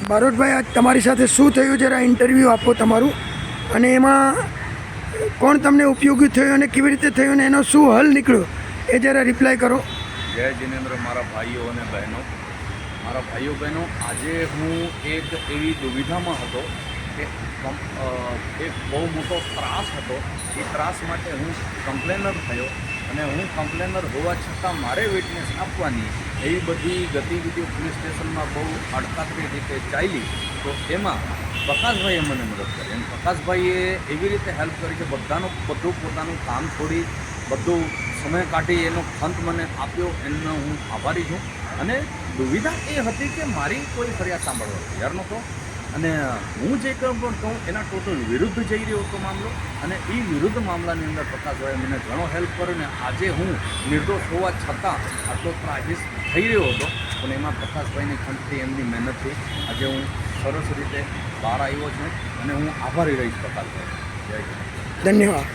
બારોટભાઈ, આજ તમારી સાથે શું થયું જરા ઇન્ટરવ્યૂ આપો તમારું, અને એમાં કોણ તમને ઉપયોગી થયું અને કેવી રીતે થયું અને એનો શું હલ નીકળ્યો એ જરા રિપ્લાય કરો. જય જિનેન્દ્ર, મારા ભાઈઓ અને બહેનો, આજે હું એક એવી દુવિધામાં હતો કે એક બહુ મોટો ત્રાસ હતો. એ ત્રાસ માટે હું કમ્પ્લેનર થયો, અને હું કમ્પ્લેનર હોવા છતાં મારે વિટનેસ આપવાની એવી બધી ગતિવિધિઓ પોલીસ સ્ટેશનમાં બહુ અડકાતરી રીતે ચાલી. તો એમાં પ્રકાશભાઈએ મને મદદ કરી, અને પ્રકાશભાઈએ એવી રીતે હેલ્પ કરી કે બધું પોતાનું કામ છોડી બધું સમય કાઢી એનો ખંત મને આપ્યો. એનો હું આભારી છું. અને દુવિધા એ હતી કે મારી કોઈ ફરિયાદ સાંભળવા તૈયાર નહોતો, અને હું જે કહું એના ટોટલ વિરુદ્ધ જઈ રહ્યો હતો મામલો. અને એ વિરુદ્ધ મામલાની અંદર પ્રકાશભાઈએ મને ઘણો હેલ્પ કર્યો, ને આજે હું નિર્દોષ હોવા છતાં આટલો ત્રાહિસ થઈ રહ્યો હતો, પણ એમાં પ્રકાશભાઈની ખંતથી, એમની મહેનતથી આજે હું સરસ રીતે બહાર આવ્યો છું, અને હું આભારી રહીશ પ્રકાશભાઈ. જય હિન્દ. ધન્યવાદ.